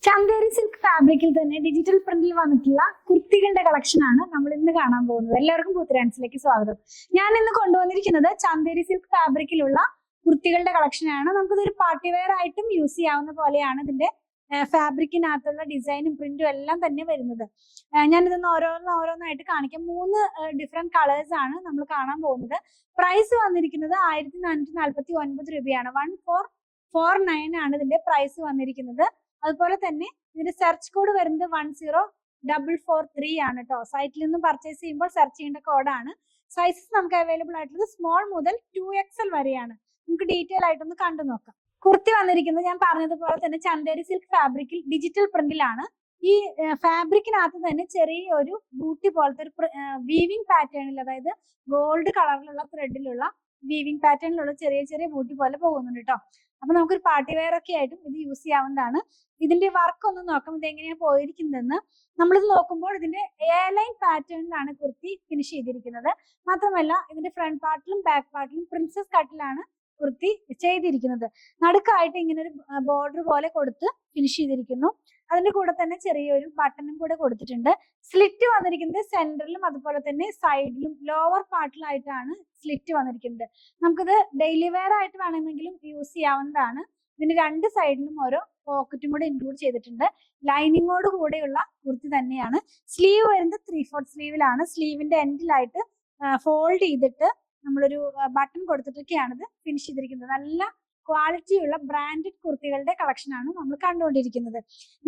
Chanderi silk ഫാബ്രിക്കിൽ തന്നെ digital പ്രിന്റിൽ വന്നിട്ടുള്ള കുർത്തികളുടെ കളക്ഷൻ ആണ് നമ്മൾ ഇന്ന് കാണാൻ പോകുന്നത്. എല്ലാവർക്കും പൂത്തിരാൻസിലേക്ക് സ്വാഗതം. ഞാൻ ഇന്ന് കൊണ്ടുവന്നിരിക്കുന്നത് ചന്തേരി സിൽക്ക് ഫാബ്രിക്കിലുള്ള കുർത്തികളുടെ കളക്ഷൻ ആണ്. നമുക്കിതൊരു പാർട്ടി വെയർ ആയിട്ടും യൂസ് ചെയ്യാവുന്ന പോലെയാണ് ഇതിന്റെ ഫാബ്രിക്കിനകത്തുള്ള ഡിസൈനും പ്രിന്റും എല്ലാം തന്നെ വരുന്നത്. ഞാനിതൊന്ന് ഓരോന്നായിട്ട് കാണിക്കാം. 3 ഡിഫറെന്റ് കളേഴ്സ് ആണ് നമ്മൾ കാണാൻ പോകുന്നത്. പ്രൈസ് വന്നിരിക്കുന്നത് 1449 രൂപയാണ്. 1449 ആണ് ഇതിന്റെ പ്രൈസ് വന്നിരിക്കുന്നത്. അതുപോലെ തന്നെ ഇതിന്റെ സെർച്ച് കോഡ് വരുന്നത് 10443 ആണ് കേട്ടോ. സൈറ്റിൽ നിന്നും പർച്ചേസ് ചെയ്യുമ്പോൾ സെർച്ച് ചെയ്യേണ്ട കോഡാണ്. സൈസസ് നമുക്ക് അവൈലബിൾ ആയിട്ടുള്ളത് സ്മോൾ മുതൽ 2XL വരെയാണ്. നമുക്ക് ഡീറ്റെയിൽ ആയിട്ടൊന്ന് കണ്ടു നോക്കാം. കുർത്തി വന്നിരിക്കുന്നത് ഞാൻ പറഞ്ഞതുപോലെ തന്നെ ചന്തേരി സിൽക്ക് ഫാബ്രിക്കിൽ ഡിജിറ്റൽ പ്രിന്റിലാണ്. ഈ ഫാബ്രിക്കിനകത്ത് തന്നെ ചെറിയൊരു ബൂട്ടി പോലത്തെ ഒരു വീവിംഗ് പാറ്റേണിൽ, അതായത് ഗോൾഡ് കളറിലുള്ള ത്രെഡിലുള്ള വീവിംഗ് പാറ്റേണിലുള്ള ചെറിയ ചെറിയ ബൂട്ടി പോലെ പോകുന്നുണ്ട് കേട്ടോ. അപ്പൊ നമുക്കൊരു പാർട്ടി വെയർ ഒക്കെ ആയിട്ടും ഇത് യൂസ് ചെയ്യാവുന്നതാണ്. ഇതിന്റെ വർക്ക് ഒന്ന് നോക്കാം, ഇത് എങ്ങനെയാണ് പോയിരിക്കുന്നതെന്ന്. നമ്മളിത് നോക്കുമ്പോൾ ഇതിന്റെ എയർലൈൻ പാറ്റേണിലാണ് കുർത്തി ഫിനിഷ് ചെയ്തിരിക്കുന്നത്. മാത്രമല്ല ഇതിന്റെ ഫ്രണ്ട് പാർട്ടിലും ബാക്ക് പാർട്ടിലും പ്രിൻസസ് കട്ടിലാണ് കുർത്തി ചെയ്തിരിക്കുന്നത്. നടുക്കായിട്ട് ഇങ്ങനെ ഒരു ബോർഡർ പോലെ കൊടുത്ത് ഫിനിഷ് ചെയ്തിരിക്കുന്നു. അതിന്റെ കൂടെ തന്നെ ചെറിയൊരു ബട്ടണും കൂടെ കൊടുത്തിട്ടുണ്ട്. സ്ലിറ്റ് വന്നിരിക്കുന്നത് സെന്ററിലും അതുപോലെ തന്നെ സൈഡിലും ലോവർ പാർട്ടിലായിട്ടാണ് സ്ലിറ്റ് വന്നിരിക്കുന്നത്. നമുക്കിത് ഡെയിലി വെയർ ആയിട്ട് വേണമെങ്കിലും യൂസ് ചെയ്യാവുന്നതാണ്. ഇതിന് 2 സൈഡിലും ഓരോ പോക്കറ്റും കൂടെ ഇൻക്ലൂഡ് ചെയ്തിട്ടുണ്ട്. ലൈനിങ്ങോട് കൂടെയുള്ള കുർത്തി തന്നെയാണ്. സ്ലീവ് വരുന്നത് 3/4 സ്ലീവിലാണ്. സ്ലീവിന്റെ എൻഡിലായിട്ട് ഫോൾഡ് ചെയ്തിട്ട് നമ്മളൊരു ബട്ടൺ കൊടുത്തിട്ടൊക്കെയാണ് ഇത് ഫിനിഷ് ചെയ്തിരിക്കുന്നത്. നല്ല ക്വാളിറ്റിയുള്ള ബ്രാൻഡഡ് കുർത്തികളുടെ കളക്ഷൻ ആണ് നമ്മൾ കണ്ടുകൊണ്ടിരിക്കുന്നത്.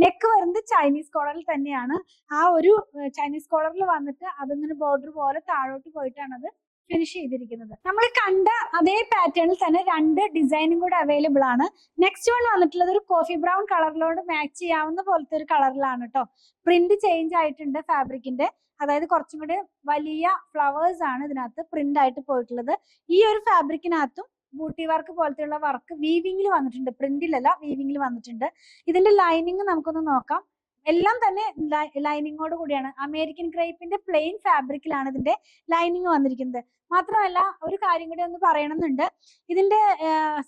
നെക്ക് വരുന്നത് ചൈനീസ് കോളറിൽ തന്നെയാണ്. ആ ഒരു ചൈനീസ് കോളറിൽ വന്നിട്ട് അതിങ്ങനെ ബോർഡർ പോലെ താഴോട്ട് പോയിട്ടാണ് അത് ഫിനിഷ് ചെയ്തിരിക്കുന്നത്. നമ്മൾ കണ്ട അതേ പാറ്റേണിൽ തന്നെ 2 ഡിസൈനും കൂടെ അവൈലബിൾ ആണ്. നെക്സ്റ്റ് വൺ വന്നിട്ടുള്ളത് ഒരു കോഫി ബ്രൗൺ കളറിലോട് മാച്ച് ചെയ്യാവുന്ന പോലത്തെ ഒരു കളറിലാണ് കേട്ടോ. പ്രിന്റ് ചേഞ്ച് ആയിട്ടുണ്ട് ഫാബ്രിക്കിന്റെ, അതായത് കുറച്ചും കൂടി വലിയ ഫ്ലവേഴ്സ് ആണ് ഇതിനകത്ത് പ്രിന്റ് ആയിട്ട് പോയിട്ടുള്ളത്. ഈ ഒരു ഫാബ്രിക്കിനകത്തും ബൂട്ടി വർക്ക് പോലത്തെയുള്ള വർക്ക് വീവിംഗിൽ വന്നിട്ടുണ്ട്, പ്രിന്റിലല്ല വീവിംഗിൽ വന്നിട്ടുണ്ട്. ഇതിന്റെ ലൈനിങ് നമുക്കൊന്ന് നോക്കാം. എല്ലാം തന്നെ ലൈനിങ്ങോട് കൂടിയാണ്. അമേരിക്കൻ ക്രേപ്പിന്റെ പ്ലെയിൻ ഫാബ്രിക്കിലാണ് ഇതിന്റെ ലൈനിങ് വന്നിരിക്കുന്നത്. മാത്രമല്ല ഒരു കാര്യം കൂടി ഒന്ന് പറയണമെന്നുണ്ട്. ഇതിന്റെ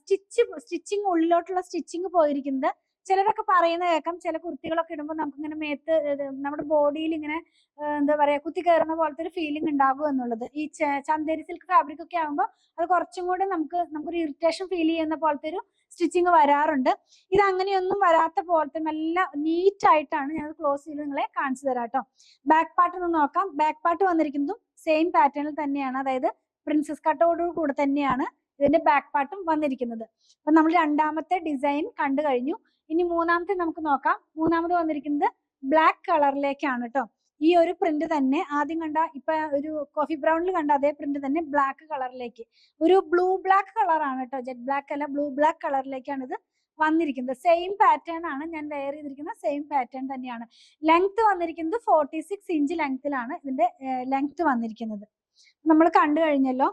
സ്റ്റിച്ചിങ് ഉള്ളിലോട്ടുള്ള സ്റ്റിച്ചിങ് പോയിരിക്കുന്നത് ചിലരൊക്കെ പറയുന്ന കേൾക്കാം, ചില കുർത്തികളൊക്കെ ഇടുമ്പോൾ നമുക്ക് ഇങ്ങനെ മേത്ത് നമ്മുടെ ബോഡിയിൽ ഇങ്ങനെ എന്താ പറയാ കുത്തി കയറുന്ന പോലത്തെ ഒരു ഫീലിംഗ് ഉണ്ടാകും എന്നുള്ളത്. ഈ ചന്തേരി സിൽക്ക് ഫാബ്രിക് ഒക്കെ ആകുമ്പോൾ അത് കുറച്ചും കൂടെ നമുക്കൊരു ഇറിറ്റേഷൻ ഫീൽ ചെയ്യുന്ന പോലത്തെ ഒരു സ്റ്റിച്ചിങ് വരാറുണ്ട്. ഇത് അങ്ങനെയൊന്നും വരാത്ത പോലത്തെ നല്ല നീറ്റ് ആയിട്ടാണ് ഞാൻ ക്ലോസ് ചെയ്ത് നിങ്ങളെ കാണിച്ചു തരാം കേട്ടോ. ബാക്ക് പാർട്ട് ഒന്ന് നോക്കാം. ബാക്ക് പാർട്ട് വന്നിരിക്കുന്നതും സെയിം പാറ്റേണിൽ തന്നെയാണ്, അതായത് പ്രിൻസസ് കട്ടോട് കൂടെ തന്നെയാണ് ഇതിന്റെ ബാക്ക് പാർട്ടും വന്നിരിക്കുന്നത്. അപ്പൊ നമ്മൾ 2ാമത്തെ ഡിസൈൻ കണ്ടു കഴിഞ്ഞു. ഇനി 3ാമത്തെ നമുക്ക് നോക്കാം. 3ാമത് വന്നിരിക്കുന്നത് ബ്ലാക്ക് കളറിലേക്കാണ് കേട്ടോ. ഈ ഒരു പ്രിന്റ് തന്നെ ആദ്യം കണ്ട, ഇപ്പൊ ഒരു കോഫി ബ്രൗണിൽ കണ്ട അതേ പ്രിന്റ് തന്നെ ബ്ലാക്ക് കളറിലേക്ക്, ഒരു ബ്ലൂ ബ്ലാക്ക് കളറാണ് കേട്ടോ, ജെറ്റ് ബ്ലാക്ക് അല്ല, ബ്ലൂ ബ്ലാക്ക് കളറിലേക്കാണ് ഇത് വന്നിരിക്കുന്നത്. സെയിം പാറ്റേൺ ആണ് ഞാൻ വെയർ ചെയ്തിരിക്കുന്ന, സെയിം പാറ്റേൺ തന്നെയാണ്. ലെങ്ത് വന്നിരിക്കുന്നത് 46 ഇഞ്ച് ലെങ്ത്തിലാണ് ഇതിന്റെ ലെങ്ത് വന്നിരിക്കുന്നത്. നമ്മൾ കണ്ടു കഴിഞ്ഞല്ലോ.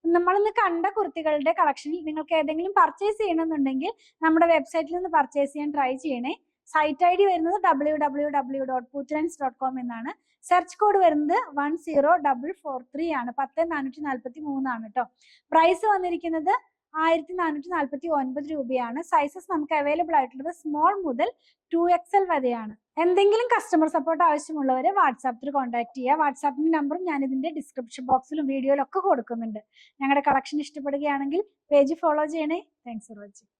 നമ്മളിന്ന് കണ്ട കുർത്തികളുടെ കളക്ഷനിൽ നിങ്ങൾക്ക് ഏതെങ്കിലും പർച്ചേസ് ചെയ്യണമെന്നുണ്ടെങ്കിൽ നമ്മുടെ വെബ്സൈറ്റിൽ നിന്ന് പർച്ചേസ് ചെയ്യാൻ ട്രൈ ചെയ്യണേ. സൈറ്റ് ID വരുന്നത് www.poothrands.com എന്നാണ്. സെർച്ച് കോഡ് വരുന്നത് 10443 ആണ്. 10443 ആണ് കേട്ടോ. പ്രൈസ് വന്നിരിക്കുന്നത് 1449 രൂപയാണ്. സൈസസ് നമുക്ക് അവൈലബിൾ ആയിട്ടുള്ളത് സ്മോൾ മുതൽ 2XL വരെയാണ്. എന്തെങ്കിലും കസ്റ്റമർ സപ്പോർട്ട് ആവശ്യമുള്ളവരെ വാട്സാപ്പിൽ കോൺടാക്ട് ചെയ്യുക. വാട്സാപ്പിന്റെ നമ്പറും ഞാൻ ഇതിന്റെ ഡിസ്ക്രിപ്ഷൻ ബോക്സിലും വീഡിയോയിലൊക്കെ കൊടുക്കുന്നുണ്ട്. ഞങ്ങളുടെ കളക്ഷൻ ഇഷ്ടപ്പെടുകയാണെങ്കിൽ പേജ് ഫോളോ ചെയ്യണേ. Thanks for watching.